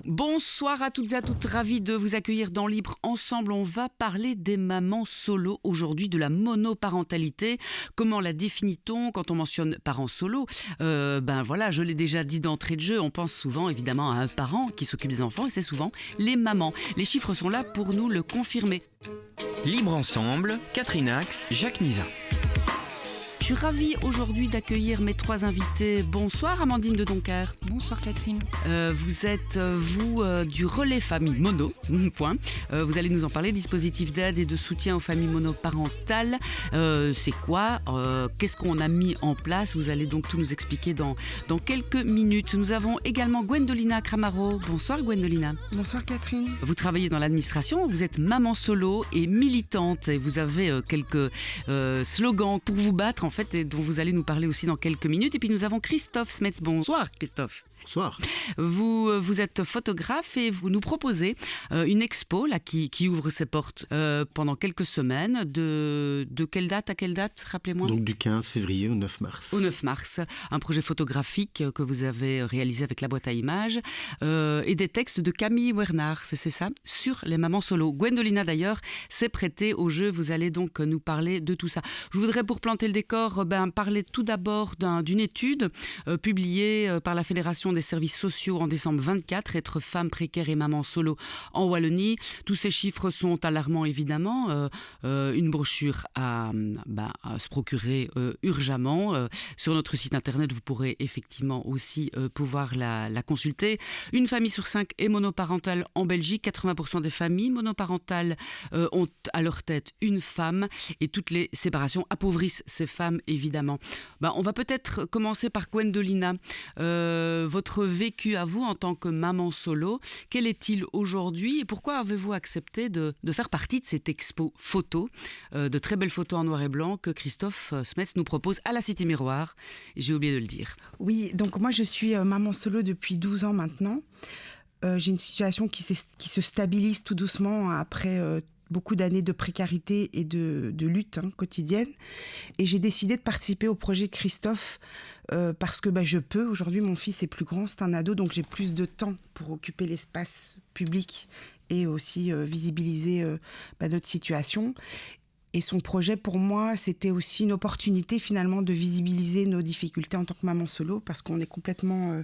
Bonsoir à toutes et à toutes, ravi de vous accueillir dans Libre Ensemble. On va parler des mamans solo aujourd'hui, de la monoparentalité. Comment la définit-on quand on mentionne parents solo? Voilà, je l'ai déjà dit d'entrée de jeu, on pense souvent évidemment à un parent qui s'occupe des enfants et c'est souvent les mamans. Les chiffres sont là pour nous le confirmer. Libre Ensemble, Catherine Ax, Jacques Nizan. Je suis ravie aujourd'hui d'accueillir mes trois invités. Bonsoir Amandine de Doncker. Bonsoir Catherine. Vous êtes, du relais famille mono, point. Vous allez nous en parler, dispositif d'aide et de soutien aux familles monoparentales. C'est quoi? Qu'est-ce qu'on a mis en place? Vous allez donc tout nous expliquer dans quelques minutes. Nous avons également Gwendolina Cramaro. Bonsoir Gwendolina. Bonsoir Catherine. Vous travaillez dans l'administration, vous êtes maman solo et militante et vous avez quelques slogans pour vous battre en fait et dont vous allez nous parler aussi dans quelques minutes. Et puis nous avons Christophe Smets. Bonsoir Christophe. Bonsoir. Vous êtes photographe et vous nous proposez une expo là, qui ouvre ses portes pendant quelques semaines. De quelle date à quelle date, rappelez-moi? Donc du 15 février au 9 mars. Au 9 mars, un projet photographique que vous avez réalisé avec la boîte à images et des textes de Camille Wernard, c'est ça, sur les mamans solo. Gwendolina d'ailleurs s'est prêtée au jeu, vous allez donc nous parler de tout ça. Je voudrais pour planter le décor parler tout d'abord d'une étude publiée par la Fédération des services sociaux en décembre 24, être femme précaire et maman solo en Wallonie. Tous ces chiffres sont alarmants évidemment. Une brochure à se procurer urgemment. Sur notre site internet, vous pourrez effectivement aussi pouvoir la consulter. Une famille sur 5 est monoparentale en Belgique. 80% des familles monoparentales ont à leur tête une femme et toutes les séparations appauvrissent ces femmes évidemment. On va peut-être commencer par Gwendolina. Votre vécu à vous en tant que maman solo, quel est-il aujourd'hui et pourquoi avez-vous accepté de faire partie de cette expo photo, de très belles photos en noir et blanc que Christophe Smets nous propose à la Cité Miroir? J'ai oublié de le dire. Oui, donc moi je suis maman solo depuis 12 ans maintenant. J'ai une situation qui se stabilise tout doucement après beaucoup d'années de précarité et de lutte quotidienne. Et j'ai décidé de participer au projet de Christophe parce que je peux. Aujourd'hui, mon fils est plus grand, c'est un ado, donc j'ai plus de temps pour occuper l'espace public et aussi visibiliser notre situation. Et son projet, pour moi, c'était aussi une opportunité finalement de visibiliser nos difficultés en tant que maman solo parce qu'on est complètement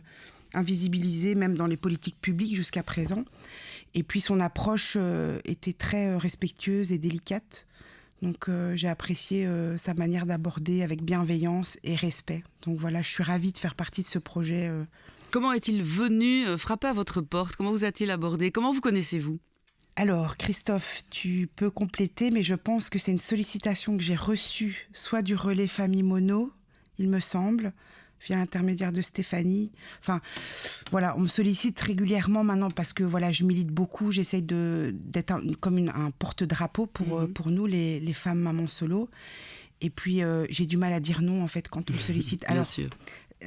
invisibilisé, même dans les politiques publiques jusqu'à présent. Et puis son approche était très respectueuse et délicate. Donc j'ai apprécié sa manière d'aborder avec bienveillance et respect. Donc voilà, je suis ravie de faire partie de ce projet. Comment est-il venu frapper à votre porte? Comment vous a-t-il abordé? Comment vous connaissez-vous? Alors, Christophe, tu peux compléter, mais je pense que c'est une sollicitation que j'ai reçue, soit du relais famille mono, il me semble, via l'intermédiaire de Stéphanie. Enfin, voilà, on me sollicite régulièrement maintenant parce que voilà, je milite beaucoup, j'essaye d'être comme un porte-drapeau pour nous, les femmes mamans solo. Et puis, j'ai du mal à dire non, en fait, quand on me sollicite. Alors, bien sûr.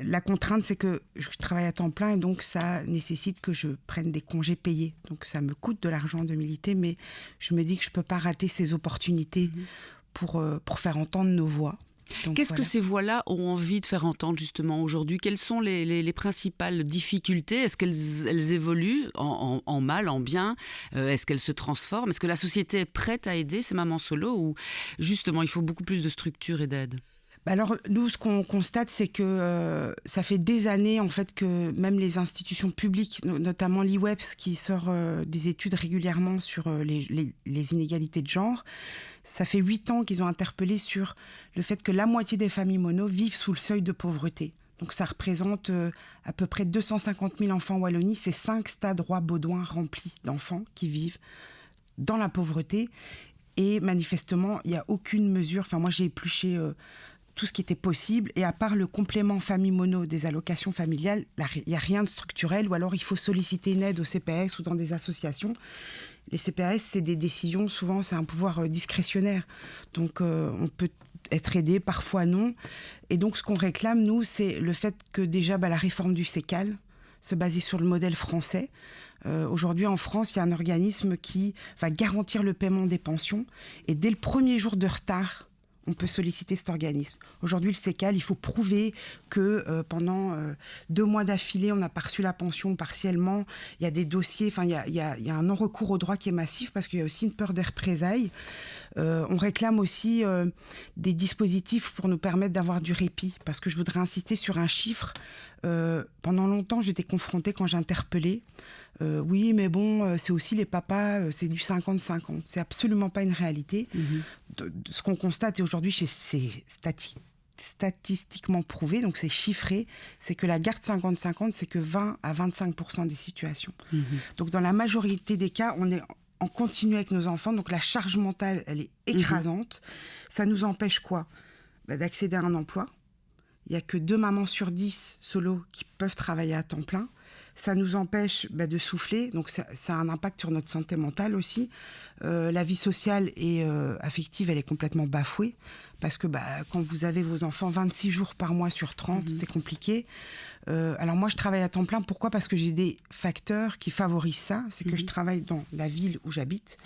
La contrainte, c'est que je travaille à temps plein et donc ça nécessite que je prenne des congés payés. Donc ça me coûte de l'argent de militer, mais je me dis que je peux pas rater ces opportunités pour faire entendre nos voix. Donc, Qu'est-ce que ces voix-là ont envie de faire entendre justement aujourd'hui? Quelles sont les principales difficultés? Est-ce qu'elles évoluent en mal, en bien? Est-ce qu'elles se transforment? Est-ce que la société est prête à aider ces mamans solo ou justement il faut beaucoup plus de structure et d'aide? Alors nous, ce qu'on constate, c'est que ça fait des années en fait que même les institutions publiques, notamment l'IWEPS, qui sort des études régulièrement sur les inégalités de genre, ça fait 8 ans qu'ils ont interpellé sur le fait que la moitié des familles mono vivent sous le seuil de pauvreté. Donc ça représente à peu près 250 000 enfants en Wallonie. C'est 5 stades Roi-Baudouin remplis d'enfants qui vivent dans la pauvreté. Et manifestement, il n'y a aucune mesure. Enfin, moi, j'ai épluché tout ce qui était possible. Et à part le complément famille mono des allocations familiales, il n'y a rien de structurel. Ou alors, il faut solliciter une aide au CPS ou dans des associations. Les CPS, c'est des décisions, souvent, c'est un pouvoir discrétionnaire. Donc, on peut être aidé, parfois non. Et donc, ce qu'on réclame, nous, c'est le fait que déjà, la réforme du CECAL, se baser sur le modèle français. Aujourd'hui, en France, il y a un organisme qui va garantir le paiement des pensions. Et dès le premier jour de retard, on peut solliciter cet organisme. Aujourd'hui, le CECAL, il faut prouver que pendant 2 mois d'affilée, on n'a pas reçu la pension partiellement. Il y a des dossiers, il y a un non-recours au droit qui est massif parce qu'il y a aussi une peur des représailles. On réclame aussi des dispositifs pour nous permettre d'avoir du répit. Parce que je voudrais insister sur un chiffre. Pendant longtemps, j'étais confrontée quand j'interpellais. Oui, mais bon, c'est aussi les papas, c'est du 50-50. C'est absolument pas une réalité. Ce qu'on constate, et aujourd'hui, c'est statistiquement prouvé, donc c'est chiffré, c'est que la garde 50-50, c'est que 20 à 25% des situations. Donc dans la majorité des cas, on est en continu avec nos enfants, donc la charge mentale, elle est écrasante. Ça nous empêche quoi ? D'accéder à un emploi. Il n'y a que 2 mamans sur 10 solo qui peuvent travailler à temps plein. Ça nous empêche de souffler, donc ça a un impact sur notre santé mentale aussi. La vie sociale et affective, elle est complètement bafouée, parce que quand vous avez vos enfants 26 jours par mois sur 30, c'est compliqué. Alors moi, je travaille à temps plein. Pourquoi ? Parce que j'ai des facteurs qui favorisent ça. C'est que je travaille dans la ville où j'habite.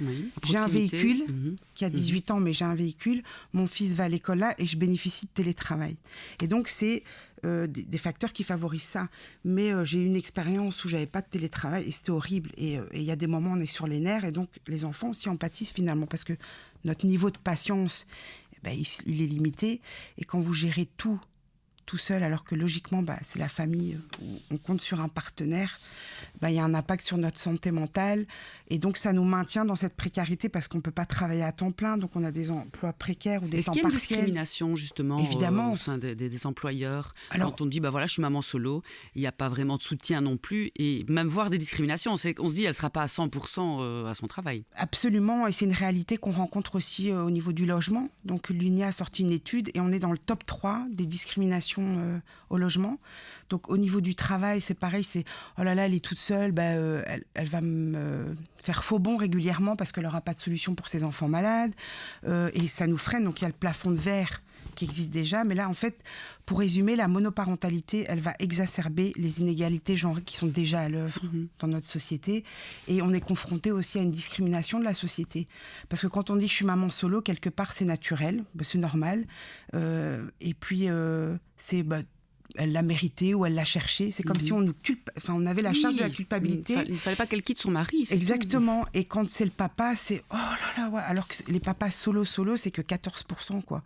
J'ai un véhicule qui a 18 ans, mais j'ai un véhicule. Mon fils va à l'école là et je bénéficie de télétravail. Et donc, c'est des facteurs qui favorisent ça. Mais j'ai eu une expérience où j'avais pas de télétravail et c'était horrible. Et il y a des moments où on est sur les nerfs et donc les enfants aussi en pâtissent finalement parce que notre niveau de patience, il est limité. Et quand vous gérez tout seul, alors que logiquement, c'est la famille, on compte sur un partenaire, il y a un impact sur notre santé mentale. Et donc, ça nous maintient dans cette précarité parce qu'on ne peut pas travailler à temps plein. Donc, on a des emplois précaires ou des temps partiels. Est-ce qu'il y a une discrimination, justement, évidemment, au sein des employeurs ? Alors, quand on dit, je suis maman solo, il n'y a pas vraiment de soutien non plus. Et même voir des discriminations, on se dit, elle ne sera pas à 100% à son travail. Absolument. Et c'est une réalité qu'on rencontre aussi au niveau du logement. Donc, l'UNIA a sorti une étude et on est dans le top 3 des discriminations au logement. Donc, au niveau du travail, c'est pareil. C'est, oh là là, elle est toute seule, elle va me faire faux bond régulièrement parce qu'elle n'aura pas de solution pour ses enfants malades. Et ça nous freine. Donc, il y a le plafond de verre qui existe déjà. Mais là, en fait, pour résumer, la monoparentalité, elle va exacerber les inégalités genrées qui sont déjà à l'œuvre dans notre société. Et on est confronté aussi à une discrimination de la société. Parce que quand on dit que je suis maman solo, quelque part, c'est naturel, c'est normal. Et puis, c'est... elle l'a mérité ou elle l'a cherché. C'est comme si on avait la charge de la culpabilité. Il ne fallait pas qu'elle quitte son mari. Exactement. Et quand c'est le papa, c'est oh là là, ouais. Alors que les papas solo, c'est que 14%, quoi.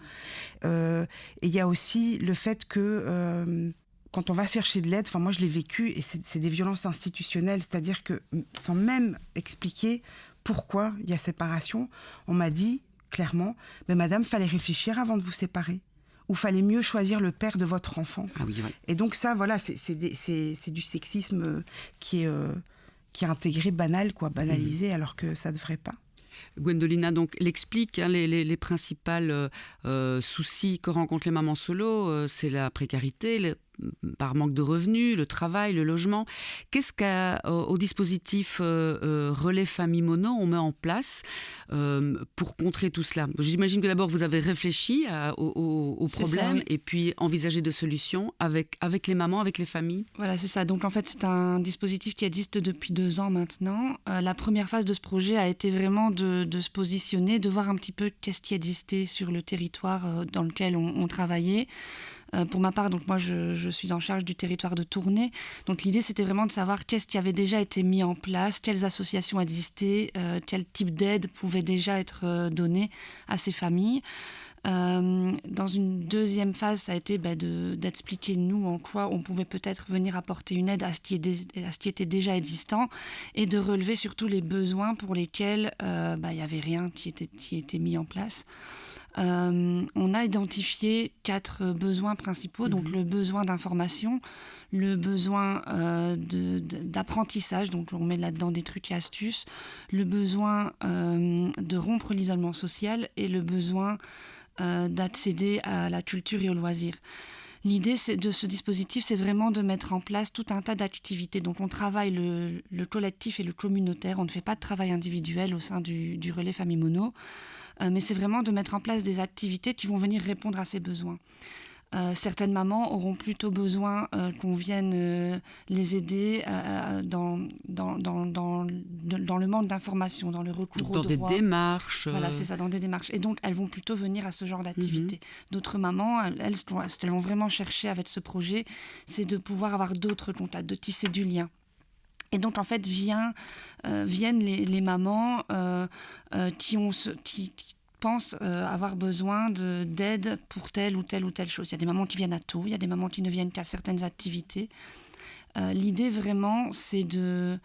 Et il y a aussi le fait que quand on va chercher de l'aide, moi je l'ai vécu, et c'est des violences institutionnelles, c'est-à-dire que sans même expliquer pourquoi il y a séparation, on m'a dit clairement, mais madame, fallait réfléchir avant de vous séparer. Ou fallait mieux choisir le père de votre enfant. Ah oui, ouais. Et donc ça, voilà, c'est du sexisme qui est intégré, banalisé, alors que ça ne devrait pas. Gwendolina, donc, elle explique les principales soucis que rencontrent les mamans solo, c'est la précarité, par manque de revenus, le travail, le logement. Qu'est-ce qu'au dispositif Relais Famille Mono, on met en place pour contrer tout cela ? J'imagine que d'abord vous avez réfléchi au problème, ça, oui. Et puis envisagé des solutions avec les mamans, avec les familles. Voilà, c'est ça. Donc en fait, c'est un dispositif qui existe depuis 2 ans maintenant. La première phase de ce projet a été vraiment de se positionner, de voir un petit peu qu'est-ce qui existait sur le territoire dans lequel on travaillait. Pour ma part, donc moi, je suis en charge du territoire de Tournai. Donc l'idée, c'était vraiment de savoir qu'est-ce qui avait déjà été mis en place, quelles associations existaient, quel type d'aide pouvait déjà être donné à ces familles. Dans une deuxième phase, ça a été d'expliquer nous en quoi on pouvait peut-être venir apporter une aide à ce qui était déjà existant et de relever surtout les besoins pour lesquels il n'y avait rien qui était mis en place. On a identifié 4 besoins principaux, donc le besoin d'information, le besoin d'apprentissage, donc on met là-dedans des trucs et astuces, le besoin de rompre l'isolement social et le besoin d'accéder à la culture et aux loisirs. L'idée de ce dispositif, c'est vraiment de mettre en place tout un tas d'activités. Donc on travaille le collectif et le communautaire, on ne fait pas de travail individuel au sein du Relais Famille Mono, mais c'est vraiment de mettre en place des activités qui vont venir répondre à ces besoins. Certaines mamans auront plutôt besoin qu'on vienne les aider de dans le manque d'informations, dans le recours au dans droit. des démarches. Voilà, c'est ça, dans des démarches. Et donc, elles vont plutôt venir à ce genre d'activité. D'autres mamans, ce qu'elles vont vraiment chercher avec ce projet, c'est de pouvoir avoir d'autres contacts, de tisser du lien. Et donc, en fait, viennent les mamans qui pensent avoir besoin d'aide pour telle ou telle chose. Il y a des mamans qui viennent à tout, il y a des mamans qui ne viennent qu'à certaines activités. L'idée, vraiment, c'est de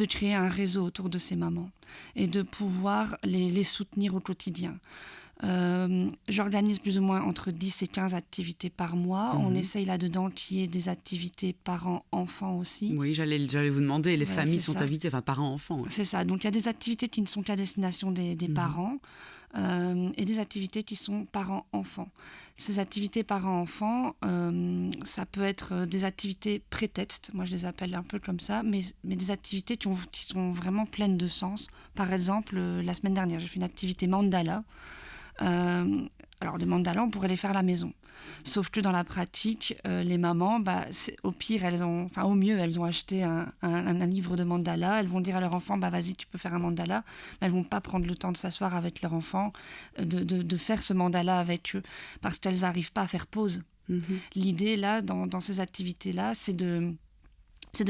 créer un réseau autour de ces mamans et de pouvoir les soutenir au quotidien. J'organise plus ou moins entre 10 et 15 activités par mois. On essaye là-dedans qu'il y ait des activités parents-enfants aussi. Oui, j'allais vous demander, les Voilà, familles c'est sont ça. invitées, enfin parents-enfants. C'est ça, donc il y a des activités qui ne sont qu'à destination des parents et des activités qui sont parents-enfants. Ces activités parents-enfants, ça peut être des activités prétextes, moi je les appelle un peu comme ça, mais des activités qui sont vraiment pleines de sens. Par exemple, la semaine dernière, j'ai fait une activité mandala. Alors des mandalas, on pourrait les faire à la maison. Sauf que dans la pratique, les mamans, au pire, au mieux, elles ont acheté un livre de mandala. Elles vont dire à leur enfant, vas-y, tu peux faire un mandala. Mais elles vont pas prendre le temps de s'asseoir avec leur enfant, de faire ce mandala avec eux, parce qu'elles n'arrivent pas à faire pause. L'idée, là, dans ces activités-là, c'est de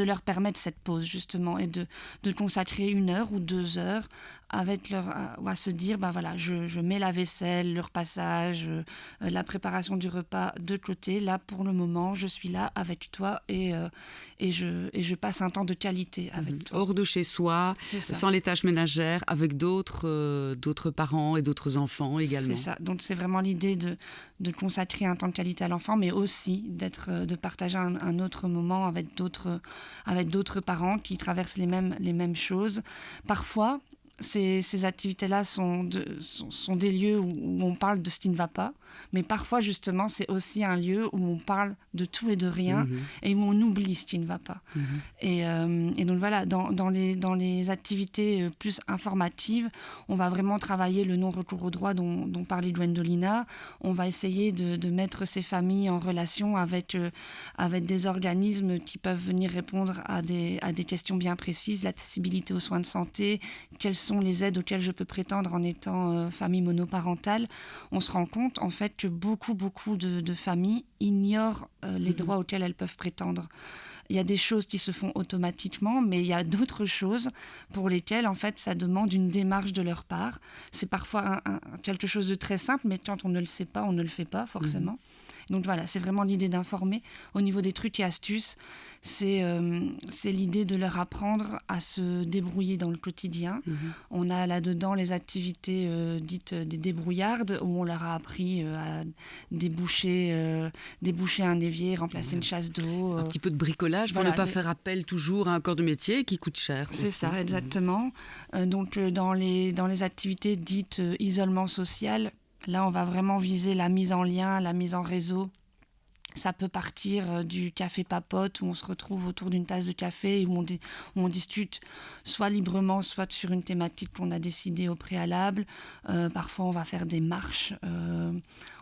leur permettre cette pause, justement, et de consacrer 1 heure ou 2 heures avec à se dire, je mets la vaisselle, le repassage, la préparation du repas de côté. Là, pour le moment, je suis là avec toi et je passe un temps de qualité avec toi. Hors de chez soi, sans les tâches ménagères, avec d'autres parents et d'autres enfants également. C'est ça. Donc, c'est vraiment l'idée de consacrer un temps de qualité à l'enfant, mais aussi de partager un autre moment avec d'autres parents qui traversent les mêmes choses. Parfois, ces activités-là sont des lieux où on parle de ce qui ne va pas, mais parfois, justement, c'est aussi un lieu où on parle de tout et de rien et où on oublie ce qui ne va pas. Et donc, voilà, dans les activités plus informatives, on va vraiment travailler le non-recours au droit dont parlait Gwendolina. On va essayer de mettre ces familles en relation avec des organismes qui peuvent venir répondre à des questions bien précises, l'accessibilité aux soins de santé, quelles sont les aides auxquelles je peux prétendre en étant famille monoparentale. On se rend compte, en fait, que beaucoup de familles ignorent les droits auxquels elles peuvent prétendre. Il y a des choses qui se font automatiquement, mais il y a d'autres choses pour lesquelles, en fait, ça demande une démarche de leur part. C'est parfois quelque chose de très simple, mais quand on ne le sait pas, on ne le fait pas forcément. Donc voilà, c'est vraiment l'idée d'informer. Au niveau des trucs et astuces, c'est l'idée de leur apprendre à se débrouiller dans le quotidien. On a là-dedans les activités dites des débrouillardes, où on leur a appris à déboucher un évier, remplacer une chasse d'eau. Un petit peu de bricolage pour ne pas faire appel toujours à un corps de métier qui coûte cher. C'est ça, exactement. Donc dans les activités dites isolement social, là, on va vraiment viser la mise en lien, la mise en réseau. Ça peut partir du café papote où on se retrouve autour d'une tasse de café et où on discute soit librement, soit sur une thématique qu'on a décidée au préalable. Parfois, on va faire des marches,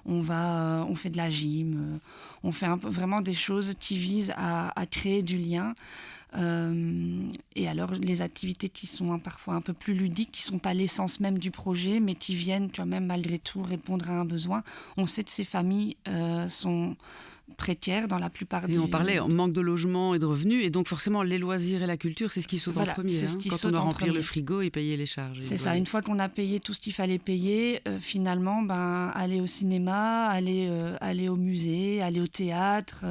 on fait de la gym, on fait vraiment des choses qui visent à créer du lien. Et alors les activités qui sont parfois un peu plus ludiques, qui ne sont pas l'essence même du projet, mais qui viennent quand même malgré tout répondre à un besoin. On sait que ces familles sont précaires dans la plupart des... Et on parlait, on manque de logement et de revenus, et donc forcément les loisirs et la culture, c'est ce qui saute en premier. Quand on doit remplir le frigo et payer les charges. C'est ça, une fois qu'on a payé tout ce qu'il fallait payer, finalement, aller au cinéma, aller au musée, aller au théâtre,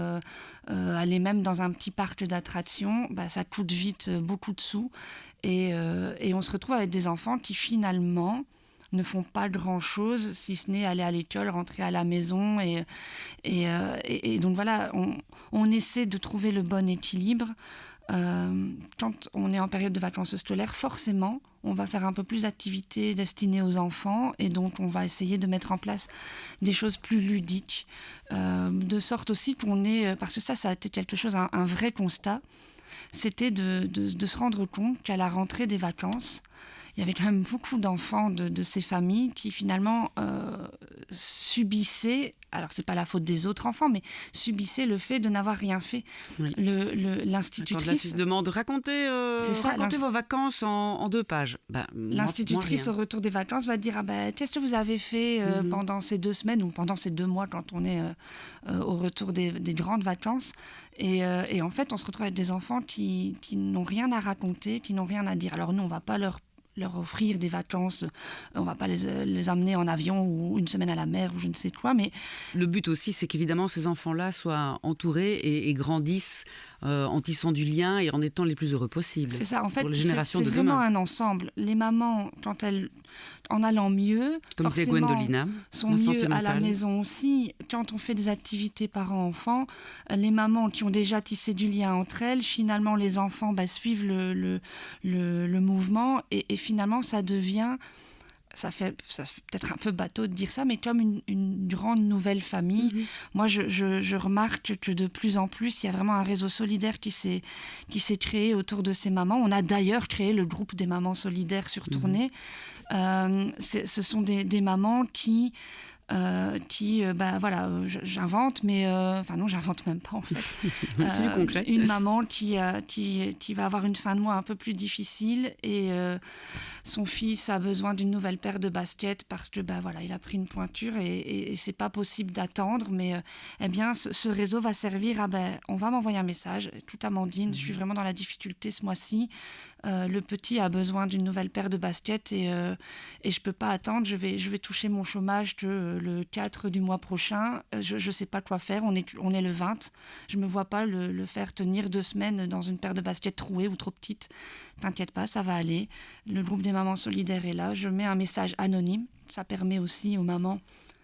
aller même dans un petit parc d'attractions, ça coûte vite beaucoup de sous. Et on se retrouve avec des enfants qui finalement ne font pas grand-chose, si ce n'est aller à l'école, rentrer à la maison. Et donc voilà, on essaie de trouver le bon équilibre. Quand on est en période de vacances scolaires, forcément, on va faire un peu plus d'activités destinées aux enfants et donc on va essayer de mettre en place des choses plus ludiques, de sorte aussi qu'on est... Parce que ça a été quelque chose, un vrai constat, c'était de se rendre compte qu'à la rentrée des vacances, il y avait quand même beaucoup d'enfants de ces familles qui finalement subissaient, alors c'est pas la faute des autres enfants, mais subissaient le fait de n'avoir rien fait. Oui. L'institutrice demande racontez vos vacances en 2 pages. L'institutrice au retour des vacances va dire qu'est-ce que vous avez fait pendant ces 2 semaines ou pendant ces 2 mois quand on est au retour des grandes vacances et en fait on se retrouve avec des enfants qui n'ont rien à raconter, qui n'ont rien à dire. Alors nous on va pas leur offrir des vacances, on va pas les amener en avion ou une semaine à la mer ou je ne sais quoi, mais le but aussi c'est qu'évidemment ces enfants-là soient entourés et grandissent en tissant du lien et en étant les plus heureux possibles. C'est ça, en fait, c'est vraiment un ensemble. Les mamans, en allant mieux, comme disait Gwendolina, sont mieux à la maison aussi. Quand on fait des activités parents-enfants, les mamans qui ont déjà tissé du lien entre elles, finalement les enfants suivent le mouvement et finalement ça devient... Ça fait peut-être un peu bateau de dire ça, mais comme une grande nouvelle famille. Mm-hmm. Moi, je remarque que de plus en plus, il y a vraiment un réseau solidaire qui s'est créé autour de ces mamans. On a d'ailleurs créé le groupe des mamans solidaires sur tournée. Ce sont des mamans qui j'invente, mais non, j'invente même pas en fait. C'est du concret. Une maman qui va avoir une fin de mois un peu plus difficile et son fils a besoin d'une nouvelle paire de baskets parce que il a pris une pointure et c'est pas possible d'attendre, mais ce réseau va servir à on va m'envoyer un message. Écoute Amandine, je suis vraiment dans la difficulté ce mois-ci. Le petit a besoin d'une nouvelle paire de baskets et je peux pas attendre. Je vais toucher mon chômage que le 4 du mois prochain. Je sais pas quoi faire. On est le 20. Je me vois pas le faire tenir 2 semaines dans une paire de baskets trouées ou trop petite. T'inquiète pas, ça va aller. Le groupe des mamans solidaires est là. Je mets un message anonyme. Ça permet aussi aux mamans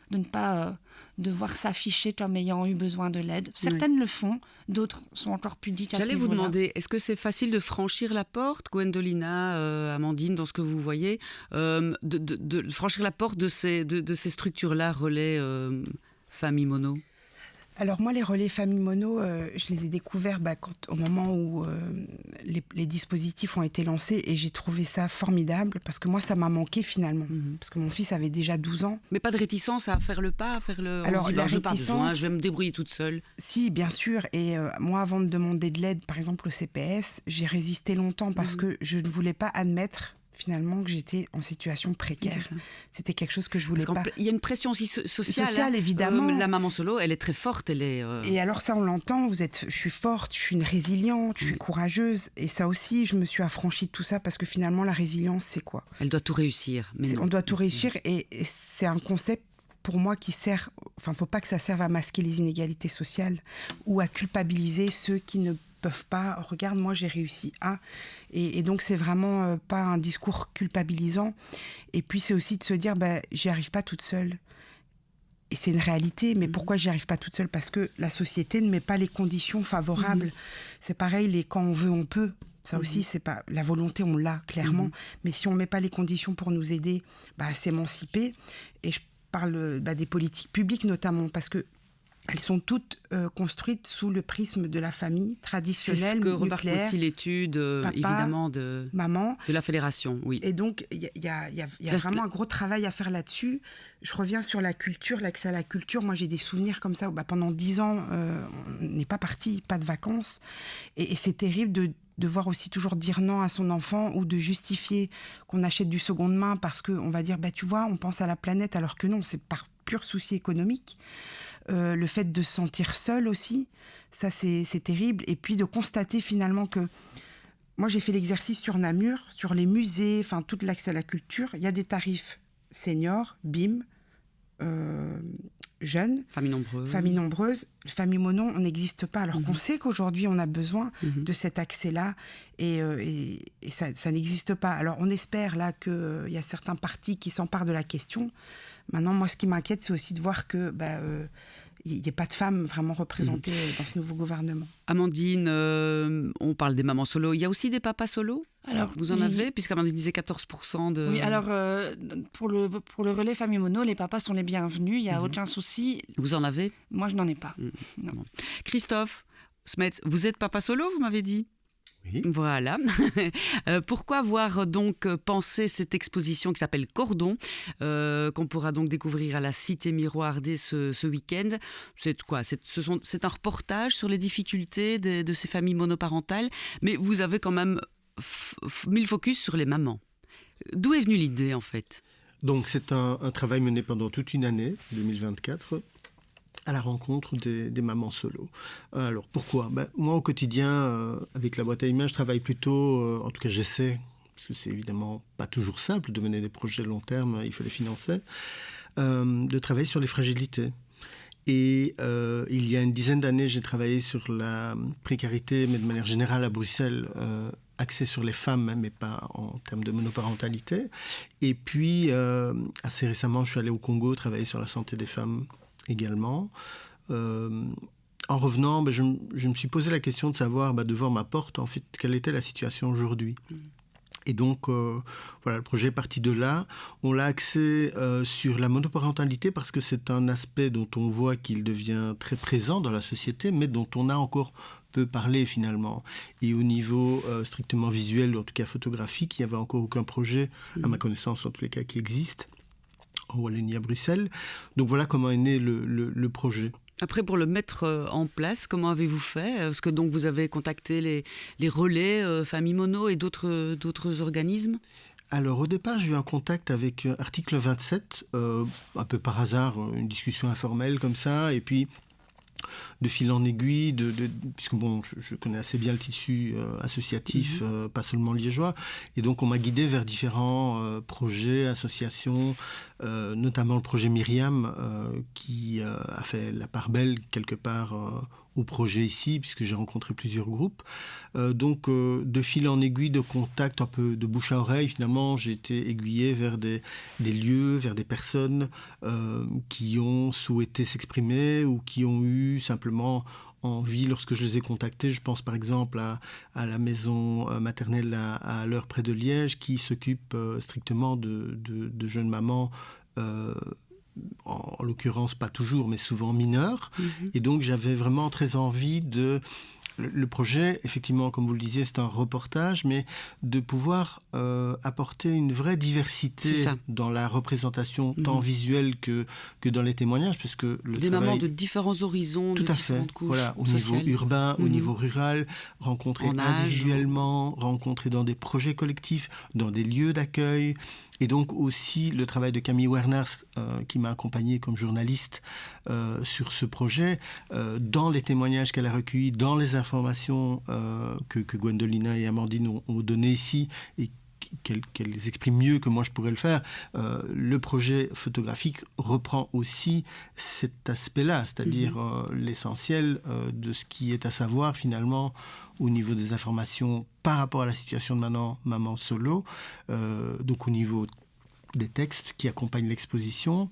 de ne pas devoir s'afficher comme ayant eu besoin de l'aide. Certaines le font, d'autres sont encore pudiques à ce niveau-là. J'allais vous demander, est-ce que c'est facile de franchir la porte, Gwendolina, Amandine, dans ce que vous voyez, de franchir la porte de ces structures-là, relais famille mono? Alors moi, les relais famille mono, je les ai découverts au moment où les dispositifs ont été lancés et j'ai trouvé ça formidable parce que moi, ça m'a manqué finalement. Parce que mon fils avait déjà 12 ans. Mais pas de réticence à faire le pas, Alors, la je réticence, je vais me débrouiller toute seule. Si, bien sûr. Et moi, avant de demander de l'aide, par exemple au CPS, j'ai résisté longtemps parce que je ne voulais pas admettre finalement que j'étais en situation précaire. C'était quelque chose que je voulais pas. Il y a une pression aussi sociale, évidemment. La maman solo, elle est très forte. Et alors ça, on l'entend. Je suis forte, je suis une résiliente, je suis courageuse. Et ça aussi, je me suis affranchie de tout ça parce que finalement, la résilience, c'est quoi ? Elle doit tout réussir. On doit tout réussir et c'est un concept pour moi qui sert... Enfin, faut pas que ça serve à masquer les inégalités sociales ou à culpabiliser ceux qui ne peuvent pas. Regarde, moi j'ai réussi à. Et donc c'est vraiment pas un discours culpabilisant. Et puis c'est aussi de se dire, j'y arrive pas toute seule. Et c'est une réalité, mais pourquoi j'y arrive pas toute seule ? Parce que la société ne met pas les conditions favorables. C'est pareil, quand on veut, on peut. Ça aussi, c'est pas la volonté, on l'a clairement. Mais si on met pas les conditions pour nous aider à s'émanciper, et je parle des politiques publiques notamment, parce que elles sont toutes construites sous le prisme de la famille traditionnelle, nucléaire. C'est ce que nucléaire, remarque aussi l'étude, papa, évidemment, maman, de la Fédération. Oui. Et donc, il y a vraiment un gros travail à faire là-dessus. Je reviens sur la culture, l'accès à la culture. Moi, j'ai des souvenirs comme ça où pendant 10 ans, on n'est pas parti, pas de vacances. Et c'est terrible de devoir aussi toujours dire non à son enfant ou de justifier qu'on achète du seconde main parce qu'on va dire, tu vois, on pense à la planète, alors que non, c'est par pur souci économique. Le fait de se sentir seul aussi, ça c'est terrible. Et puis de constater finalement que... Moi j'ai fait l'exercice sur Namur, sur les musées, enfin tout l'accès à la culture. Il y a des tarifs seniors, BIM, jeunes. Famille nombreuse. Famille mono, on n'existe pas. Alors qu'on sait qu'aujourd'hui on a besoin de cet accès-là et ça n'existe pas. Alors on espère là qu'il y a certains partis qui s'emparent de la question. Maintenant, moi, ce qui m'inquiète, c'est aussi de voir que il n'y a pas de femmes vraiment représentées dans ce nouveau gouvernement. Amandine, on parle des mamans solo. Il y a aussi des papas solo ? Alors, vous en avez, puisqu'Amandine disait 14% de... Oui, alors pour le relais famille mono, les papas sont les bienvenus, il n'y a aucun souci. Vous en avez ? Moi, je n'en ai pas. Non. Christophe Smets, vous êtes papa solo, vous m'avez dit ? Oui. Voilà. Pourquoi avoir donc pensé cette exposition qui s'appelle Cordon, qu'on pourra donc découvrir à la Cité Miroir dès ce week-end. C'est quoi ? C'est un reportage sur les difficultés de ces familles monoparentales, mais vous avez quand même mis le focus sur les mamans. D'où est venue l'idée en fait ? Donc c'est un travail mené pendant toute une année, 2024, à la rencontre des mamans solo. Alors pourquoi ? Moi au quotidien, avec la boîte à images, je travaille plutôt, en tout cas j'essaie, parce que c'est évidemment pas toujours simple de mener des projets long terme, il faut les financer, de travailler sur les fragilités. Et il y a une dizaine d'années, j'ai travaillé sur la précarité, mais de manière générale à Bruxelles, axé sur les femmes, mais pas en termes de monoparentalité. Et puis, assez récemment, je suis allé au Congo travailler sur la santé des femmes également. En revenant, je me suis posé la question de savoir, devant ma porte, en fait, quelle était la situation aujourd'hui. Et donc, voilà, le projet est parti de là. On l'a axé sur la monoparentalité parce que c'est un aspect dont on voit qu'il devient très présent dans la société, mais dont on a encore peu parlé finalement. Et au niveau strictement visuel, ou en tout cas photographique, il n'y avait encore aucun projet, à ma connaissance en tous les cas, qui existe en Wallonie à Bruxelles. Donc voilà comment est né le projet. Après, pour le mettre en place, comment avez-vous fait ? Est-ce que donc vous avez contacté les relais Famille Mono et d'autres organismes ? Alors au départ, j'ai eu un contact avec Article 27, un peu par hasard, une discussion informelle comme ça, et puis de fil en aiguille, puisque je connais assez bien le tissu associatif, pas seulement liégeois, et donc on m'a guidé vers différents projets, associations, notamment le projet Myriam, qui a fait la part belle quelque part au projet ici, puisque j'ai rencontré plusieurs groupes. Donc de fil en aiguille, de contact, un peu de bouche à oreille, finalement, j'ai été aiguillé vers des lieux, vers des personnes qui ont souhaité s'exprimer ou qui ont eu simplement envie lorsque je les ai contactés. Je pense par exemple à la maison maternelle à l'heure près de Liège qui s'occupe strictement de jeunes mamans en l'occurrence pas toujours mais souvent mineures. Et donc j'avais vraiment très envie de... Le projet, effectivement, comme vous le disiez, c'est un reportage, mais de pouvoir apporter une vraie diversité dans la représentation, tant visuelle que dans les témoignages, puisque des mamans de différents horizons, tout de à différentes fait. couches Voilà, au sociales. niveau urbain, au niveau rural, rencontrer individuellement, rencontrer dans des projets collectifs, dans des lieux d'accueil. Et donc aussi le travail de Camille Werners, qui m'a accompagné comme journaliste sur ce projet, dans les témoignages qu'elle a recueillis, dans les informations que Gwendolina et Amandine ont données ici et qu'elles expriment mieux que moi je pourrais le faire. Le projet photographique reprend aussi cet aspect-là, c'est-à-dire l'essentiel de ce qui est à savoir finalement au niveau des informations par rapport à la situation de maman solo, donc au niveau des textes qui accompagnent l'exposition.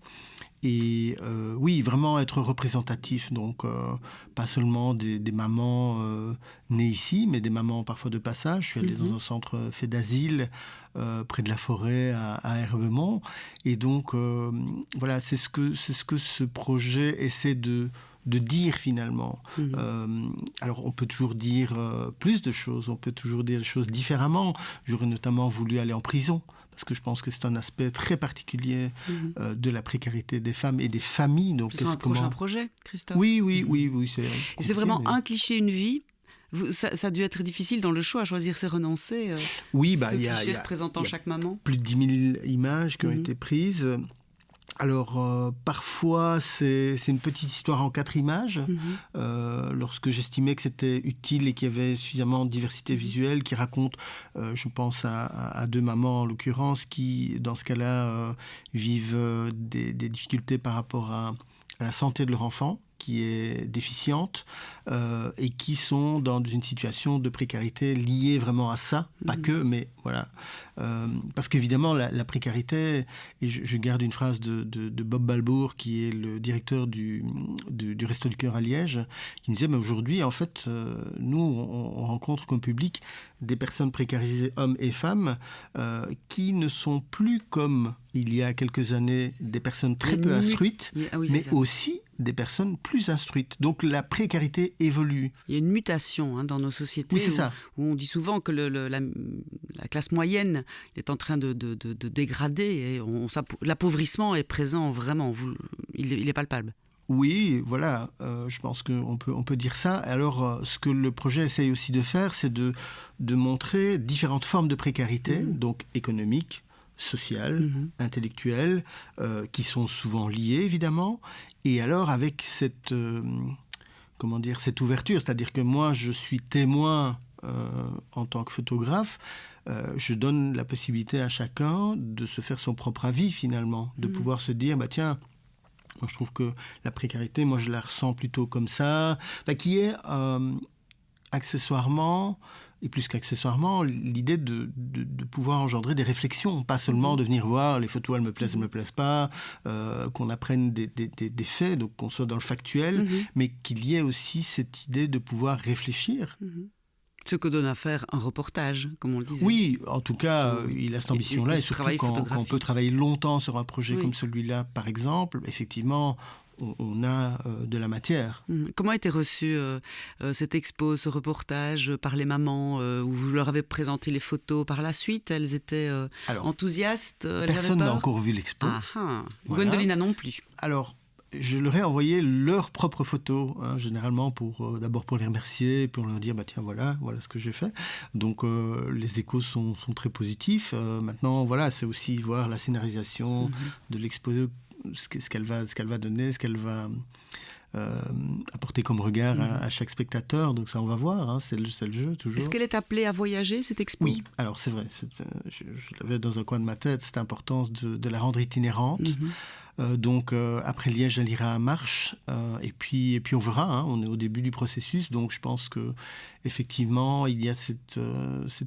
Et oui, vraiment être représentatif, donc pas seulement des mamans nées ici, mais des mamans parfois de passage. Je suis allé dans un centre fait d'asile près de la forêt à Herbemont. Et donc, voilà, c'est ce que ce projet essaie de dire finalement. Alors on peut toujours dire plus de choses, on peut toujours dire les choses différemment. J'aurais notamment voulu aller en prison, parce que je pense que c'est un aspect très particulier de la précarité des femmes et des familles. Donc, c'est un prochain projet, Christophe. Oui. C'est vraiment un cliché, une vie. Ça a dû être difficile dans le choix, choisir c'est renoncer. Oui, il y a représentant chaque maman. Plus de 10 000 images qui ont été prises. Alors, parfois, c'est une petite histoire en 4 images. Lorsque j'estimais que c'était utile et qu'il y avait suffisamment de diversité visuelle, qui raconte, je pense à 2 mamans en l'occurrence, qui, dans ce cas-là, vivent des difficultés par rapport à la santé de leur enfant, qui est déficiente, et qui sont dans une situation de précarité liée vraiment à ça, pas que, mais voilà. Parce qu'évidemment, la précarité, et je garde une phrase de Bob Balbour, qui est le directeur du Resto du Cœur à Liège, qui me disait, mais aujourd'hui, en fait, nous, on rencontre comme public des personnes précarisées, hommes et femmes, qui ne sont plus comme il y a quelques années des personnes très peu instruites, mais aussi des personnes plus instruites. Donc la précarité évolue. Il y a une mutation dans nos sociétés où on dit souvent que la classe moyenne est en train de dégrader et l'appauvrissement est présent vraiment, il est palpable. Oui, voilà, je pense qu'on peut dire ça. Alors, ce que le projet essaye aussi de faire, c'est de montrer différentes formes de précarité, donc économique, sociale, intellectuelle, qui sont souvent liées, évidemment. Et alors, avec cette ouverture, c'est-à-dire que moi, je suis témoin en tant que photographe, je donne la possibilité à chacun de se faire son propre avis, finalement, de pouvoir se dire, tiens, moi, je trouve que la précarité, moi, je la ressens plutôt comme ça, qui est accessoirement, et plus qu'accessoirement, l'idée de pouvoir engendrer des réflexions, pas seulement de venir voir les photos, elles me plaisent, elles me plaisent pas, qu'on apprenne des faits, donc qu'on soit dans le factuel, mais qu'il y ait aussi cette idée de pouvoir réfléchir. Ce que donne à faire un reportage, comme on le disait. Oui, en tout cas, il a cette ambition-là, et surtout quand on peut travailler longtemps sur un projet comme celui-là, par exemple, effectivement, on a de la matière. Comment a été reçu cette expo, ce reportage par les mamans où vous leur avez présenté les photos par la suite? Elles étaient enthousiastes? Personne n'a encore vu l'expo. Voilà. Gwendolina non plus. Alors, je leur ai envoyé leurs propres photos, généralement d'abord pour les remercier, pour leur dire tiens, voilà ce que j'ai fait. Donc les échos sont très positifs. Maintenant, voilà, c'est aussi voir la scénarisation de l'expo, ce qu'elle va donner, ce qu'elle va apporter comme regard à chaque spectateur. Donc ça, on va voir, c'est le jeu, toujours. Est-ce qu'elle est appelée à voyager, cette expo? Oui, alors c'est vrai, je l'avais dans un coin de ma tête, cette importance de la rendre itinérante. Donc après Liège, elle ira à Marche et puis on verra, on est au début du processus, donc je pense que effectivement il y a cette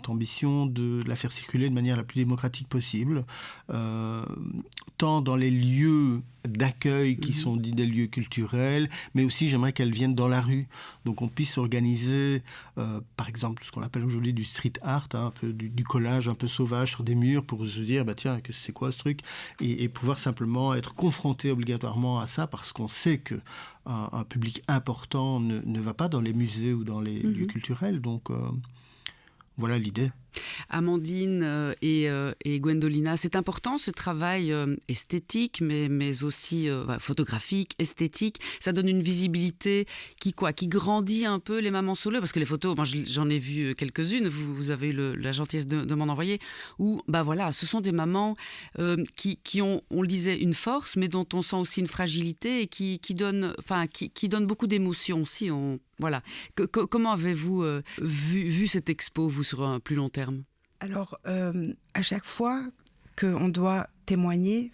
ambition de la faire circuler de manière la plus démocratique possible, tant dans les lieux d'accueil qui sont dits des lieux culturels, mais aussi j'aimerais qu'elles viennent dans la rue, donc on puisse organiser par exemple ce qu'on appelle aujourd'hui du street art, un peu du collage un peu sauvage sur des murs pour se dire tiens, c'est quoi ce truc, et pouvoir simplement être confronté obligatoirement à ça, parce qu'on sait que un public important ne va pas dans les musées ou dans les lieux culturels, donc voilà l'idée. Amandine et Gwendolina, c'est important ce travail esthétique, mais aussi photographique, esthétique. Ça donne une visibilité qui grandit un peu les mamans solo, parce que les photos, moi j'en ai vu quelques-unes, vous avez eu la gentillesse de m'en envoyer, où ce sont des mamans qui ont, on le disait, une force, mais dont on sent aussi une fragilité et qui donnent beaucoup d'émotions aussi. Voilà. Comment avez-vous vu cette expo, vous, sur un plus long terme? Alors, à chaque fois qu'on doit témoigner,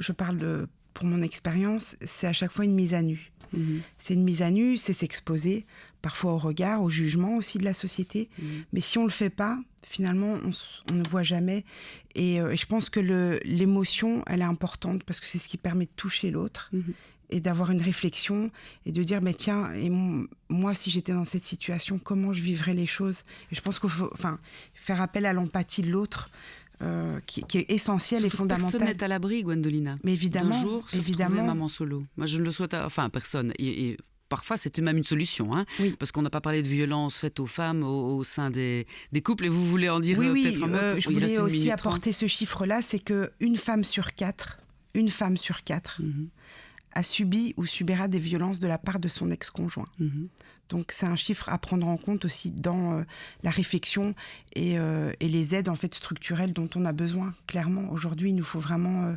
je parle pour mon expérience, c'est à chaque fois une mise à nu. C'est une mise à nu, c'est s'exposer, parfois au regard, au jugement aussi de la société. Mais si on ne le fait pas, finalement, on ne voit jamais. Et je pense que l'émotion, elle est importante, parce que c'est ce qui permet de toucher l'autre. Et d'avoir une réflexion et de dire tiens, et moi si j'étais dans cette situation, comment je vivrais les choses. Et je pense qu'il faut faire appel à l'empathie de l'autre, qui est essentielle et fondamentale. Personne n'est à l'abri, Gwendolina. Mais évidemment, d'un jour se retrouver maman solo. Moi je ne le souhaite personne. Et parfois c'est même une solution, parce qu'on n'a pas parlé de violence faite aux femmes au sein des couples, et vous voulez en dire peut-être un mot. Je voulais aussi apporter ce chiffre-là, c'est qu'une femme sur quatre a subi ou subira des violences de la part de son ex-conjoint. Donc c'est un chiffre à prendre en compte aussi dans la réflexion et les aides en fait structurelles dont on a besoin. Clairement, aujourd'hui, il nous faut vraiment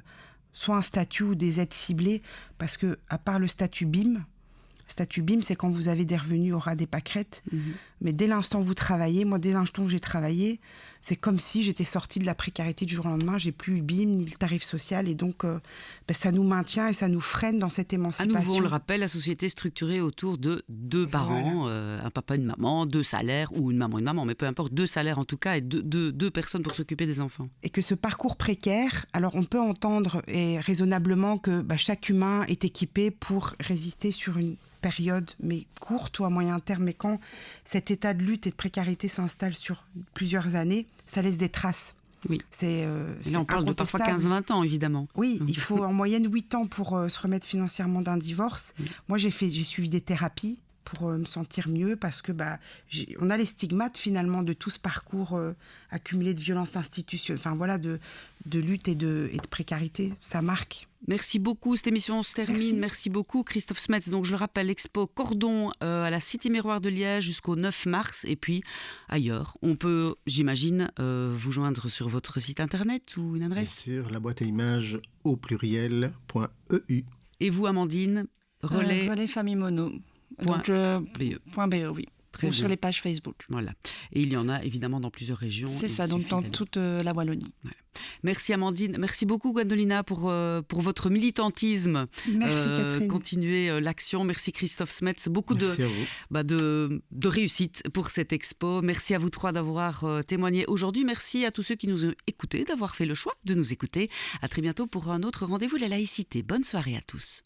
soit un statut ou des aides ciblées, parce que à part le statut BIM, c'est quand vous avez des revenus au ras des pâquerettes. Mais dès l'instant où vous travaillez, moi, dès l'instant où j'ai travaillé, c'est comme si j'étais sortie de la précarité du jour au lendemain. J'ai plus le BIM ni le tarif social. Et donc, ça nous maintient et ça nous freine dans cette émancipation. À nouveau, on le rappelle, la société est structurée autour de deux parents, un papa, une maman, 2 salaires, ou une maman, mais peu importe, 2 salaires en tout cas, et deux personnes pour s'occuper des enfants. Et que ce parcours précaire, alors on peut entendre raisonnablement que chaque humain est équipé pour résister sur une période, mais courte ou à moyen terme. Mais quand cet état de lutte et de précarité s'installe sur plusieurs années, ça laisse des traces. Oui. Et là, on parle de parfois 15-20 ans, évidemment. Oui, il faut en moyenne 8 ans pour se remettre financièrement d'un divorce. Oui. Moi, j'ai suivi des thérapies pour me sentir mieux parce que on a les stigmates finalement de tout ce parcours accumulé de violences institutionnelles, enfin voilà, de lutte et de précarité, ça marque. Merci beaucoup, cette émission se termine. Merci beaucoup Christophe Smets. Donc je le rappelle, l'expo Cordon à la Cité Miroir de Liège jusqu'au 9 mars et puis ailleurs. On peut, j'imagine, vous joindre sur votre site internet ou une adresse ? Bien sûr, la boîte à images au pluriel.eu. Et vous Amandine, Relais Famille Mono. Donc, .be, oui. Ou sur les pages Facebook. Voilà. Et il y en a évidemment dans plusieurs régions. C'est ça, donc dans toute la Wallonie. Voilà. Merci Amandine. Merci beaucoup Gwendolina pour votre militantisme. Merci Catherine. Continuez l'action. Merci Christophe Smets. Beaucoup de réussite pour cette expo. Merci à vous trois d'avoir témoigné aujourd'hui. Merci à tous ceux qui nous ont écoutés, d'avoir fait le choix de nous écouter. À très bientôt pour un autre rendez-vous de la laïcité. Bonne soirée à tous.